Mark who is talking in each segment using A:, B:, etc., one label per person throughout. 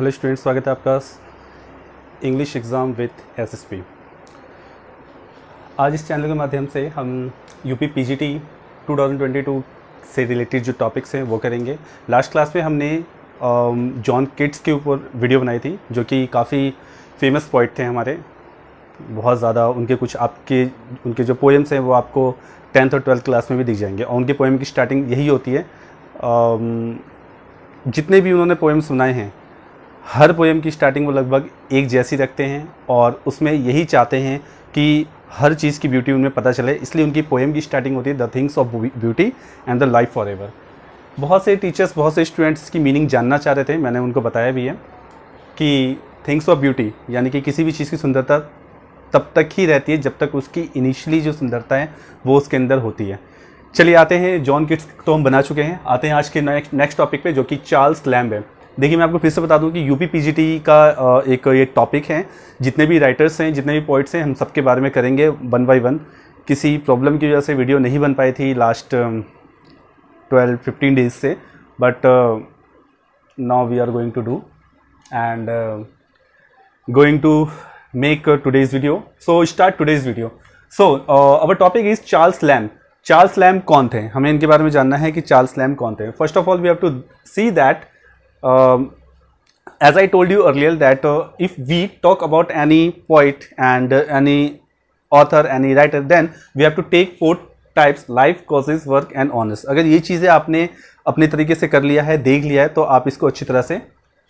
A: Hello students, स्वागत है आपका इंग्लिश एग्ज़ाम विथ एसएसपी। आज इस चैनल के माध्यम से हम यूपी पीजीटी 2022 से रिलेटेड जो टॉपिक्स हैं वो करेंगे। लास्ट क्लास में हमने जॉन किट्स के ऊपर वीडियो बनाई थी, जो कि काफ़ी फेमस पोइट थे हमारे, बहुत ज़्यादा। उनके जो पोएम्स हैं वो आपको 10th और 12th क्लास में भी दिख जाएंगे, और उनके पोएम की स्टार्टिंग यही होती है। जितने भी उन्होंने पोएम्स बनाए हैं, हर पोएम की स्टार्टिंग वो लगभग एक जैसी रखते हैं, और उसमें यही चाहते हैं कि हर चीज़ की ब्यूटी उनमें पता चले, इसलिए उनकी पोएम की स्टार्टिंग होती है the things of beauty and the life for ever. बहुत से टीचर्स, बहुत से स्टूडेंट्स की मीनिंग जानना चाह रहे थे, मैंने उनको बताया भी है कि थिंग्स ऑफ ब्यूटी यानी कि किसी भी चीज़ की सुंदरता तब तक ही रहती है जब तक उसकी इनिशियली जो सुंदरता है वो उसके अंदर होती है। चलिए आते हैं, जॉन किट्स तो हम बना चुके हैं, आते हैं आज के नेक्स्ट टॉपिक पे, जो कि चार्ल्स लैम्ब है। देखिए, मैं आपको फिर से बता दूं कि यूपी पीजीटी का एक ये टॉपिक है। जितने भी राइटर्स हैं, जितने भी पोइट्स हैं, हम सबके बारे में करेंगे वन बाय वन। किसी प्रॉब्लम की वजह से वीडियो नहीं बन पाई थी लास्ट 12-15 डेज से, but now we are going to do and going to make today's video. So start today's video. So our topic is Charles lamb. Charles Lamb कौन थे, हमें इनके बारे में जानना है कि चार्ल्स लैम्ब कौन थे। First of all we have to see that as I told you earlier that if we talk about any poet and any author, any writer, then we have to take 4 types: life, causes, work and honest। अगर ये चीज़ें आपने अपने तरीके से कर लिया है, देख लिया है, तो आप इसको अच्छी तरह से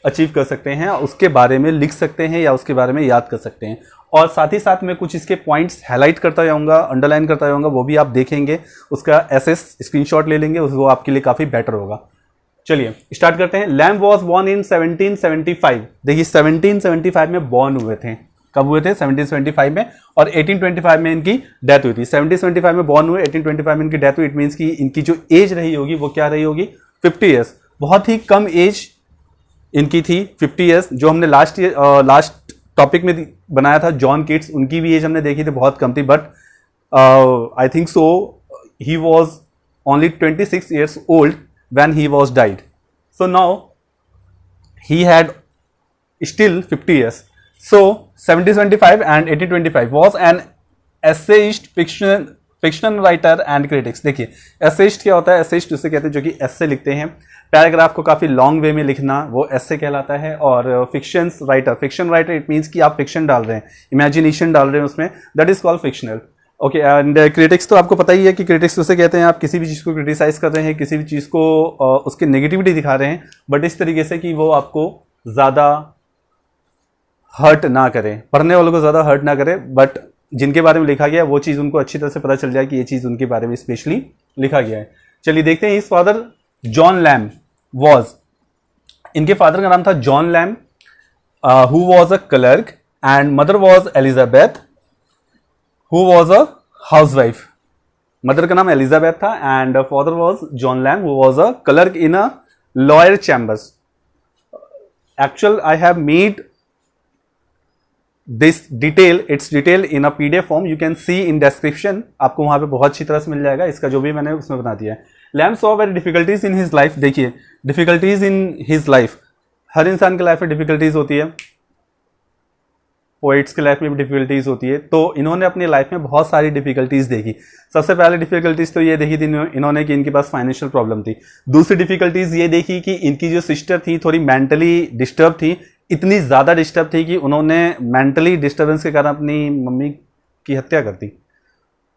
A: अचीव कर सकते हैं, उसके बारे में लिख सकते हैं या उसके बारे में याद कर सकते हैं। और साथ ही साथ मैं कुछ इसके पॉइंट्स हाईलाइट करता जाऊंगा, अंडरलाइन करता जाऊंगा, वो भी आप देखेंगे, उसका एसएस स्क्रीनशॉट ले लेंगे, वो आपके लिए काफ़ी बेटर होगा। चलिए स्टार्ट करते हैं। Lamb was born in 1775। देखिए 1775 में बॉर्न हुए थे। कब हुए थे? 1775 में, और 1825 में इनकी डेथ हुई थी। 1775 में बॉर्न हुए, 1825 में इनकी डेथ हुई। इट मीन्स कि इनकी जो एज रही होगी वो क्या रही होगी? 50 ईयर्स। बहुत ही कम एज इनकी थी, 50 ईयर्स। जो हमने लास्ट टॉपिक में बनाया था जॉन किट्स, उनकी भी एज हमने देखी थी, बहुत कम थी, but I think so he was only 26 years old when he was died. So now he had still 50 years. So 1775 and 1825 was an essayist, fictional writer and critics। देखिए essayist क्या होता है? essayist उसे कहते हैं जो कि essay लिखते हैं, पैराग्राफ को काफ़ी लॉन्ग वे में लिखना, वो essay कहलाता है। और fiction writer इट मीन्स कि आप फिक्शन डाल रहे हैं, इमेजिनेशन डाल रहे हैं उसमें, that is called fictional. Okay, and critics तो आपको पता ही है कि क्रिटिक्स उसे कहते हैं, आप किसी भी चीज़ को क्रिटिसाइज कर रहे हैं, किसी भी चीज़ को उसकी नेगेटिविटी दिखा रहे हैं, बट इस तरीके से कि वो आपको ज़्यादा हर्ट ना करे, पढ़ने वालों को ज़्यादा हर्ट ना करे, बट जिनके बारे में लिखा गया है वो चीज़ उनको अच्छी तरह से पता चल जाए कि ये चीज़ उनके बारे में स्पेशली लिखा गया है। चलिए देखते हैं। His father John lamb was, इनके फादर का नाम था John lamb, who was a clerk, and mother was Elizabeth, who was a housewife। Mother का नाम एलिजाबेथ था and father was John lamb, who was a clerk in a lawyer chambers। Actual I have made this its detail in a PDF form, you can see in description। आपको वहां पे बहुत अच्छी तरह से मिल जाएगा, इसका जो भी मैंने उसमें बता दिया है। Lamb saw very difficulties in his life। देखिए difficulties in his life, हर इंसान के लाइफ में डिफिकल्टीज होती है, पोइट्स की लाइफ में भी डिफिकल्टीज होती है। तो इन्होंने अपनी लाइफ में बहुत सारी डिफिकल्टीज देखी। सबसे पहले डिफिकल्टीज तो ये देखी थी इन्होंने कि इनके पास फाइनेंशियल प्रॉब्लम थी। दूसरी डिफिकल्टीज ये देखी कि इनकी जो सिस्टर थी थोड़ी मेंटली डिस्टर्ब थी, इतनी ज़्यादा डिस्टर्ब थी कि उन्होंने मेंटली डिस्टर्बेंस के कारण अपनी मम्मी की हत्या कर दी।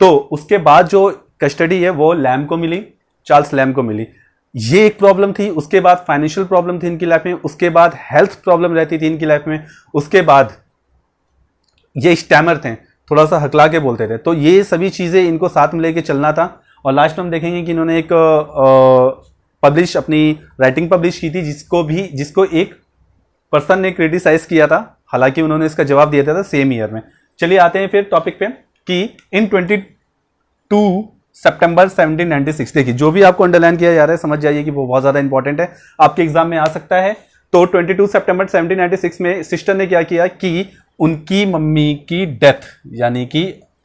A: तो उसके बाद जो कस्टडी है वो लैम्ब को मिली, चार्ल्स लैम्ब को मिली। ये एक प्रॉब्लम थी। उसके बाद फाइनेंशियल प्रॉब्लम थी इनकी लाइफ में, उसके बाद हेल्थ प्रॉब्लम रहती थी इनकी लाइफ में, उसके बाद ये स्टैमर थे, थोड़ा सा हकला के बोलते थे। तो ये सभी चीज़ें इनको साथ में लेके चलना था। और लास्ट में हम देखेंगे कि इन्होंने एक अपनी राइटिंग पब्लिश की थी, जिसको एक पर्सन ने क्रिटिसाइज किया था, हालांकि उन्होंने इसका जवाब दिया था सेम ईयर में। चलिए आते हैं फिर टॉपिक पे कि इन 22 सितंबर 1796। देखिए जो भी आपको अंडरलाइन किया जा रहा है समझ जाइए कि वो बहुत ज़्यादा इंपॉर्टेंट है, आपके एग्जाम में आ सकता है। तो 22 सितंबर 1796 में सिस्टर ने क्या किया कि उनकी मम्मी की डेथ यानी कि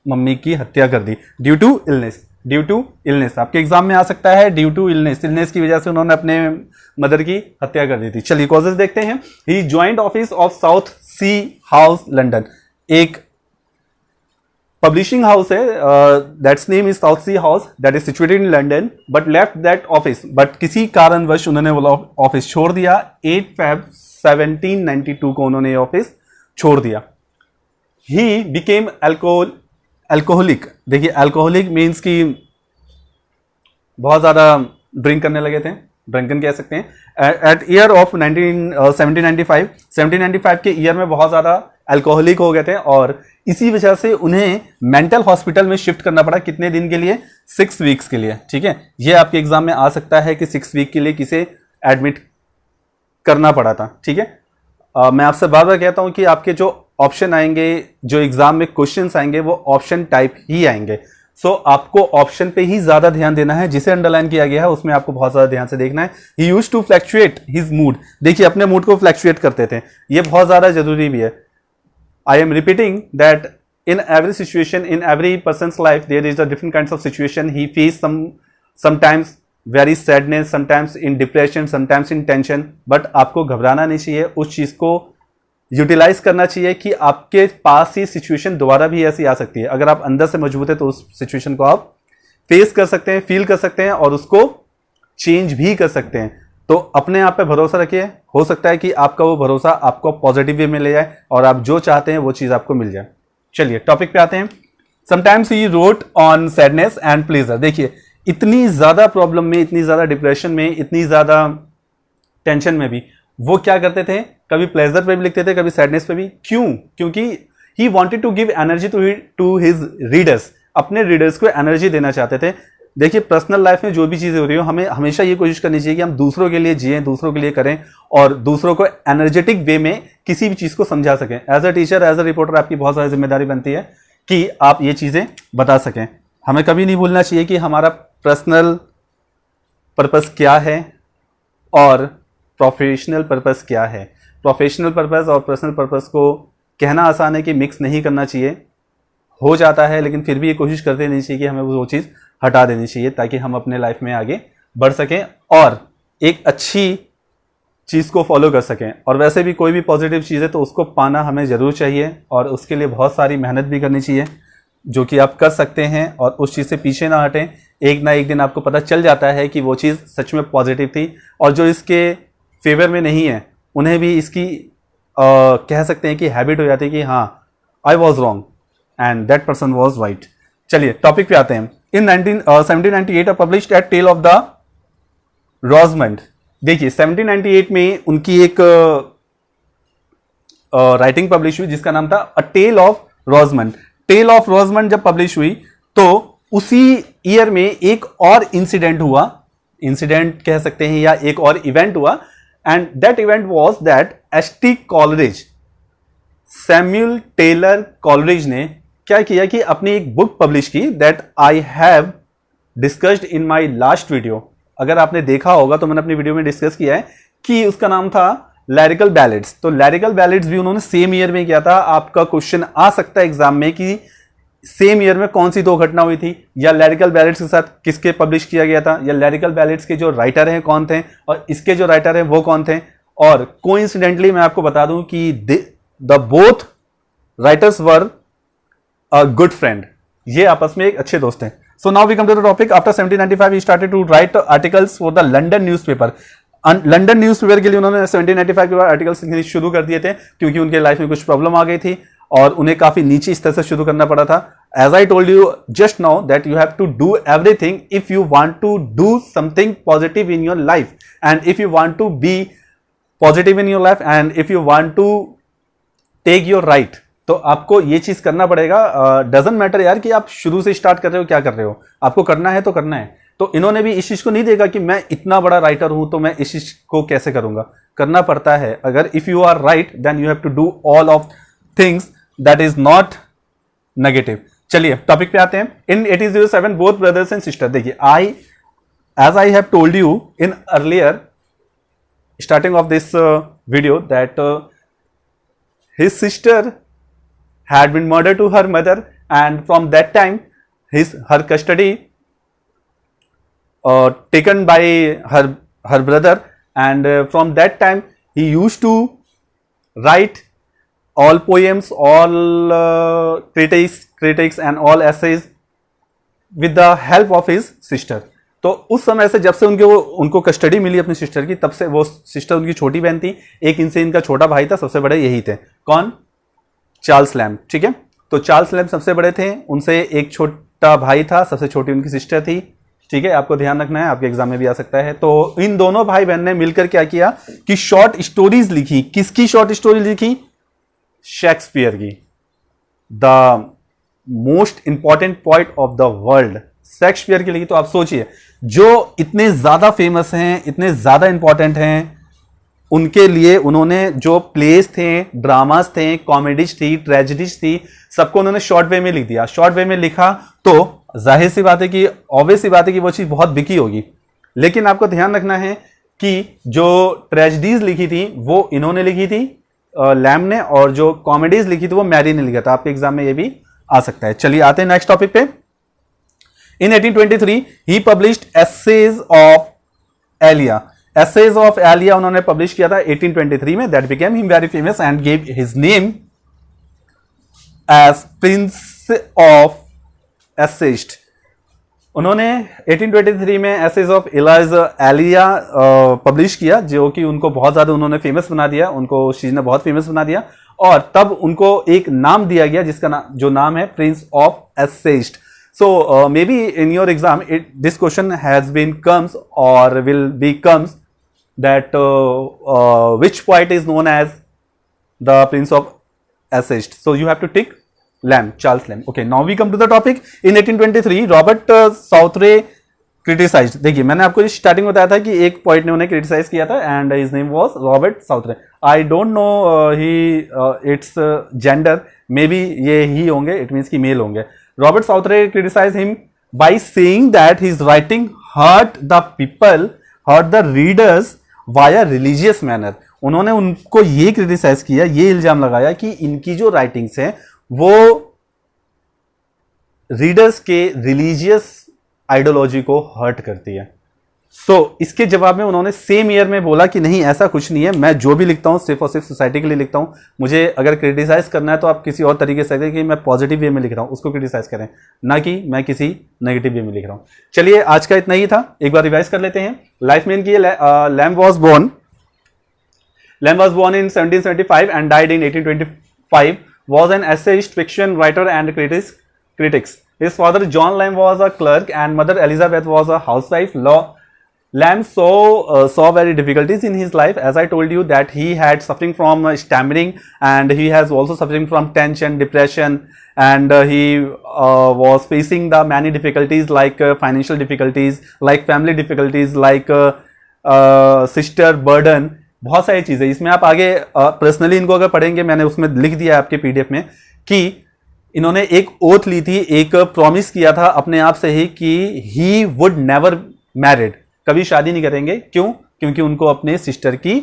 A: मम्मी की हत्या कर दी due to illness. Due to illness. आपके एग्जाम में आ सकता है ड्यू टू इलनेस, इलनेस की वजह से उन्होंने अपने मदर की हत्या कर दी थी। चलिए कॉजेज देखते हैं। He joint office of South Sea House London, एक पब्लिशिंग हाउस है, that's name is South Sea House, that is situated in London, but left that office, but किसी कारणवश उन्होंने वो ऑफिस छोड़ दिया। 8 Feb 1792 को उन्होंने ऑफिस छोड़ दिया। He became alcoholic. देखिए अल्कोहलिक मीन्स कि बहुत ज्यादा ड्रिंक करने लगे थे, ड्रंकन कह सकते हैं। एट ईयर ऑफ 1795 के ईयर में बहुत ज्यादा अल्कोहलिक हो गए थे और इसी वजह से उन्हें मेंटल हॉस्पिटल में शिफ्ट करना पड़ा। कितने दिन के लिए? 6 वीक्स के लिए। ठीक है, यह आपके एग्जाम में आ सकता है कि 6 वीक के लिए किसे एडमिट करना पड़ा था। ठीक है, मैं आपसे बार बार कहता हूं कि आपके जो ऑप्शन आएंगे, जो एग्जाम में क्वेश्चंस आएंगे, वो ऑप्शन टाइप ही आएंगे। सो आपको ऑप्शन पे ही ज्यादा ध्यान देना है। जिसे अंडरलाइन किया गया है उसमें आपको बहुत ज्यादा ध्यान से देखना है। He used to fluctuate his mood. देखिए अपने मूड को फ्लैक्चुएट करते थे, ये बहुत ज्यादा जरूरी भी है। I am repeating that in every situation, in every person's life, there is a different kinds of situation. He face sometimes very sadness, sometimes in depression, sometimes in tension. But आपको घबराना नहीं चाहिए, उस चीज को यूटिलाइज करना चाहिए कि आपके पास ही सिचुएशन दोबारा भी ऐसी आ सकती है। अगर आप अंदर से मजबूत है तो उस सिचुएशन को आप फेस कर सकते हैं, फील कर सकते हैं और उसको चेंज भी कर सकते हैं। तो अपने आप पे भरोसा रखिए, हो सकता है कि आपका वो भरोसा आपको पॉजिटिव वे में ले जाए और आप जो चाहते हैं वो चीज आपको मिल जाए। चलिए टॉपिक पे आते हैं। Sometimes he wrote on sadness and pleasure. देखिए इतनी ज्यादा प्रॉब्लम में, इतनी ज्यादा डिप्रेशन में, इतनी ज्यादा टेंशन में भी वो क्या करते थे, कभी प्लेजर पे भी लिखते थे, कभी सैडनेस पे भी। क्यों? क्योंकि he wanted to give energy to his readers. अपने रीडर्स को एनर्जी देना चाहते थे। देखिए पर्सनल लाइफ में जो भी चीजें हो रही हो, हमें हमेशा ये कोशिश करनी चाहिए कि हम दूसरों के लिए जिएं, दूसरों के लिए करें और दूसरों को एनर्जेटिक वे में किसी भी चीज को समझा सकें। As a teacher, as a reporter आपकी बहुत सारी जिम्मेदारी बनती है कि आप ये चीजें बता सकें। हमें कभी नहीं भूलना चाहिए कि हमारा पर्सनल पर्पस क्या है और प्रोफेशनल पर्पस क्या है। प्रोफेशनल पर्पस और पर्सनल पर्पस को कहना आसान है कि मिक्स नहीं करना चाहिए, हो जाता है, लेकिन फिर भी ये कोशिश करते नहीं चाहिए कि हमें वो चीज़ हटा देनी चाहिए ताकि हम अपने लाइफ में आगे बढ़ सकें और एक अच्छी चीज़ को फॉलो कर सकें। और वैसे भी कोई भी पॉजिटिव चीज़ है तो उसको पाना हमें ज़रूर चाहिए और उसके लिए बहुत सारी मेहनत भी करनी चाहिए, जो कि आप कर सकते हैं और उस चीज़ से पीछे ना हटें। एक ना एक दिन आपको पता चल जाता है कि वो चीज़ सच में पॉजिटिव थी और जो इसके फेवर में नहीं है उन्हें भी इसकी कह सकते हैं कि हैबिट हो जाती है कि हाँ I was wrong and that person was right. चलिए टॉपिक पे आते हैं। In 1798 published at tale of the Rosamund. देखिए 1798 में उनकी एक राइटिंग पब्लिश हुई जिसका नाम था अ टेल ऑफ रोजमंड। टेल ऑफ रोजमंड जब पब्लिश हुई तो उसी ईयर में एक और इंसिडेंट हुआ, इंसिडेंट कह सकते हैं या एक और इवेंट हुआ, and that event was that ST Coleridge, Samuel Taylor Coleridge ने क्या किया कि अपनी एक बुक पब्लिश की that I have discussed in my last video. अगर आपने देखा होगा तो मैंने अपनी वीडियो में डिस्कस किया है कि उसका नाम था लिरिकल बैलेड्स। तो लिरिकल बैलेड्स भी उन्होंने सेम ईयर में किया था। आपका क्वेश्चन आ सकता है एग्जाम में कि सेम ईयर में कौन सी दो घटना हुई थी, या लिरिकल बैलेड्स के साथ किसके पब्लिश किया गया था, या लिरिकल बैलेड्स के जो राइटर हैं कौन थे और इसके जो राइटर हैं वो कौन थे। और कोइंसिडेंटली मैं आपको बता दूं कि the both writers were a good friend, ये आपस में एक अच्छे दोस्त हैं। So now we come to the topic. After 1795 he started to write articles for the London newspaper. London newspaper के लिए उन्होंने 1795 के बाद आर्टिकल्स लिखने शुरू कर दिए थे क्योंकि उनके लाइफ में कुछ प्रॉब्लम आ गई थी और उन्हें काफी नीचे स्तर से शुरू करना पड़ा था। As I told you just now that you have to do everything if you want to do something positive in your life and if you want to be positive in your life and if you want to take your right, तो आपको ये चीज करना पड़ेगा। Doesn't matter यार कि आप शुरू से स्टार्ट कर रहे हो क्या कर रहे हो, आपको करना है तो करना है। तो इन्होंने भी इस चीज को नहीं देखा कि मैं इतना बड़ा राइटर हूं तो मैं इस चीज को कैसे करूंगा, करना पड़ता है। अगर if you are right then you have to do all of things that is not negative. चलिए टॉपिक पे आते हैं। In 1807 both brothers and sister. देखिए as I have told you in earlier starting of this video that his sister had been murdered to her mother and from that time her custody taken by her brother, and from that time he used to write all poems, all critics and all essays with the help of his sister. तो उस समय से जब से उनको custody मिली अपनी sister की, तब से वो सिस्टर उनकी छोटी बहन थी, एक इनसे इनका छोटा भाई था, सबसे बड़े यही थे। कौन? Charles lamb. ठीक है, तो चार्ल्स लैम्ब सबसे बड़े थे, उनसे एक छोटा भाई था, सबसे छोटी उनकी सिस्टर थी। ठीक है, आपको ध्यान रखना है, आपके एग्जाम में भी आ सकता है। तो इन दोनों भाई बहन ने मिलकर क्या किया कि शॉर्ट स्टोरीज लिखी। किसकी शॉर्ट स्टोरी लिखी? शेक्सपियर की, the most important poet of the world, Shakespeare की लिखी। तो आप सोचिए, जो इतने ज्यादा फेमस हैं, इतने ज्यादा इंपॉर्टेंट हैं, उनके लिए उन्होंने जो प्लेस थे, ड्रामास थे, कॉमेडीज थी, ट्रेजेडीज थी, सबको उन्होंने शॉर्ट वे में लिख दिया। शॉर्ट वे में लिखा तो जाहिर सी बात है कि ऑब्वियस सी बात है कि वो चीज बहुत बिकी होगी। लेकिन आपको ध्यान रखना है कि जो ट्रेजेडीज लिखी थी वो इन्होंने लिखी थी, लैम्ब ने, और जो कॉमेडीज लिखी थी वो मैरी ने लिखा था। आपके एग्जाम में ये भी आ सकता है। चलिए आते हैं नेक्स्ट टॉपिक पे। In 1823 he published essays of Elia. Essays of Elia उन्होंने पब्लिश किया था 1823 में। That became him very famous and gave his name as prince of essayist. उन्होंने 1823 में एसेज ऑफ एलिया पब्लिश किया, जो कि उनको बहुत ज्यादा उन्होंने फेमस बना दिया, उनको उस चीज ने बहुत फेमस बना दिया, और तब उनको एक नाम दिया गया जिसका जो नाम है prince of essayist. So may be in your exam this question has been comes और will be comes that which poet is known as the prince of essayist. So you have to tick Lamb, Charles Lamb. Okay, now we come to the topic. In 1823, Robert Southey criticized. देखिए, मैंने आपको starting में बताया था कि एक point ने उन्हें क्रिटिसाइज किया था, and his name was Robert Southey. I don't know he its gender, may be ये ही होंगे, इट मीन्स कि मेल होंगे. Robert Southey criticise him by saying that his writing hurt the people, hurt the readers via religious manner. उन्होंने उनको ये criticise किया, ये इल्जाम लगाया कि इनकी जो राइटिंग्स हैं वो रीडर्स के रिलीजियस आइडियोलॉजी को हर्ट करती है. इसके जवाब में उन्होंने सेम ईयर में बोला कि नहीं, ऐसा कुछ नहीं है, मैं जो भी लिखता हूं सिर्फ और सिर्फ सोसाइटी के लिए लिखता हूं. मुझे अगर क्रिटिसाइज करना है तो आप किसी और तरीके से करें कि मैं पॉजिटिव वे में लिख रहा हूं, उसको क्रिटिसाइज करें, ना कि मैं किसी नेगेटिव वे में लिख रहा हूं. चलिए, आज का इतना ही था. एक बार रिवाइज कर लेते हैं. लाइफ में इनकी Lamb was born in 1775 and died in 1825. Was an essayist, fiction writer and critics. His father John Lamb was a clerk and mother Elizabeth was a housewife. Lamb saw very difficulties in his life. As I told you that he had suffering from stammering, and he has also suffering from tension, depression, and he was facing the many difficulties like financial difficulties, like family difficulties, like sister burden. बहुत सारी चीजें इसमें आप आगे personally इनको अगर पढ़ेंगे, मैंने उसमें लिख दिया है आपके पीडीएफ में कि इन्होंने एक ओथ ली थी, एक प्रॉमिस किया था अपने आप से ही कि ही वुड नेवर मैरिड, कभी शादी नहीं करेंगे. क्यों? क्योंकि उनको अपने सिस्टर की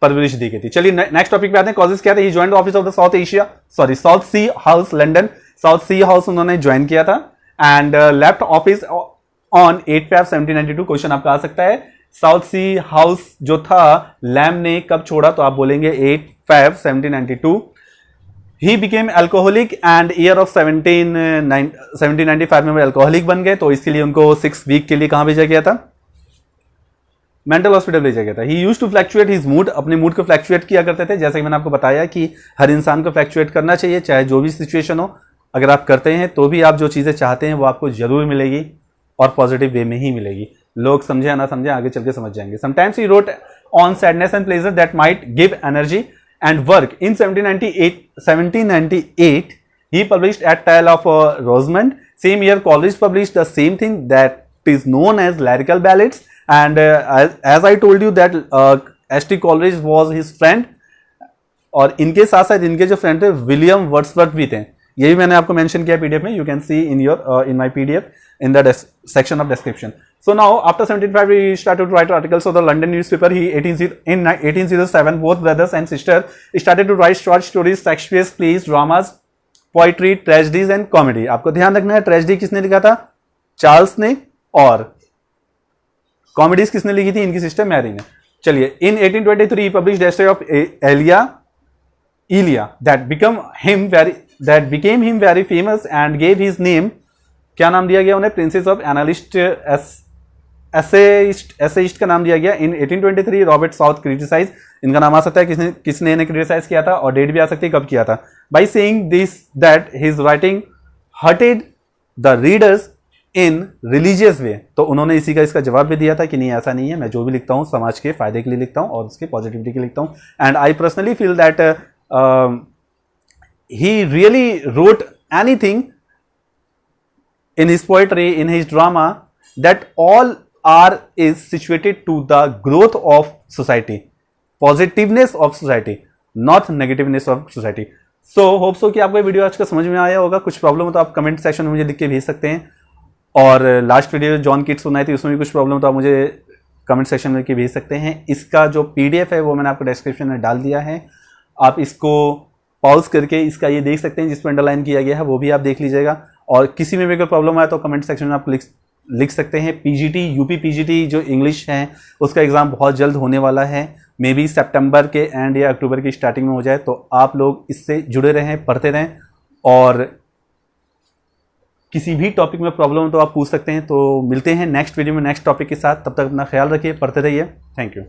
A: परवरिश दी गई थी. चलिए नेक्स्ट टॉपिक पे आते हैं. कॉजेस क्या थे? He joined office of the South Sea House London. South Sea House उन्होंने ज्वाइन किया था and left office on 8 Feb 1792. Question आपका आ सकता है, साउथ सी हाउस जो था लैम्ब ने कब छोड़ा? तो आप बोलेंगे 8 Feb 1792. He became alcoholic and year of 1795 में वो एल्कोहलिक बन गए, तो इसके लिए उनको 6 वीक के लिए कहां भेजा गया था? मेंटल हॉस्पिटल भेजा गया था. He used to fluctuate his mood, अपने मूड को फ्लैक्चुएट किया करते थे. जैसे कि मैंने आपको बताया कि हर इंसान को फ्लैक्चुएट करना चाहिए, चाहे जो भी सिचुएशन हो. अगर आप करते हैं तो भी आप जो चीजें चाहते हैं वो आपको जरूर मिलेगी, और पॉजिटिव वे में ही मिलेगी. लोग समझे या ना समझे, आगे चल के समझ जाएंगे. Sometimes he wrote on sadness and pleasure that might give energy and work. In 1798 he published A Tale of Rosamund. Same year Coleridge published the same thing that is known as lyrical ballads, and as I told you that H.T. Coleridge was his friend, और इनके साथ साथ इनके जो friend थे William Wordsworth भी थे. ये भी मैंने आपको मेंशन किया पीडीएफ में. You can see in my PDF in the section of description. So now after 1775 he started to write articles for the London newspaper. In 1807 both brothers and sister started to write short stories, Shakespeare's plays, dramas, poetry, tragedies and comedy. आपको ध्यान रखना है, tragedy किसने लिखा था? Charles ने, और comedies किसने लिखी थी? इनकी सिस्टर मैरी ने। चलिए, in 1823 publish the story of Elia that became him very famous and gave his name, क्या नाम दिया गया उन्हें? प्रिंसेस ऑफ एनालिस्ट एसेइस्ट का नाम दिया गया। इन 1823 रॉबर्ट साउथ क्रिटिसाइज, इनका नाम आ सकता है किसने इन्हें क्रिटिसाइज किया था, और डेट भी आ सकती है कब किया था। By saying this that his writing hurted the readers in religious way, तो उन्होंने इसी का इसका जवाब भी दिया था कि नहीं ऐसा नहीं है, मैं जो भी लिखता हूँ समाज के फायदे के लिए लिखता हूँ और उसके पॉजिटिविटी के लिए लिखता हूँ। And I personally feel that he really wrote anything in his poetry, in his drama, that all are is situated to the growth of society, positiveness of society, not negativeness of society. So hope so कि आपको ये video आज का समझ में आया होगा। कुछ प्रॉब्लम हो तो आप कमेंट सेक्शन में मुझे लिख के भेज सकते हैं, और लास्ट वीडियो जॉन किट्स सुनाई थी उसमें भी कुछ प्रॉब्लम हो तो आप मुझे कमेंट सेक्शन में लिख के भेज सकते हैं। इसका जो PDF है वो मैंने आपको डिस्क्रिप्शन में डाल दिया है, आप इसको पॉज करके इसका ये देख सकते हैं जिसमें अंडरलाइन किया गया है, वो भी आप देख लीजिएगा। और किसी में भी अगर प्रॉब्लम आए तो कमेंट सेक्शन में आप लिख सकते हैं। PGT यूपी PGT जो इंग्लिश है उसका एग्ज़ाम बहुत जल्द होने वाला है, मे बी सितंबर के एंड या अक्टूबर की स्टार्टिंग में हो जाए, तो आप लोग इससे जुड़े रहें, पढ़ते रहें, और किसी भी टॉपिक में प्रॉब्लम हो तो आप पूछ सकते हैं। तो मिलते हैं नेक्स्ट वीडियो में नेक्स्ट टॉपिक के साथ, तब तक अपना ख्याल रखिए, पढ़ते रहिए। Thank you.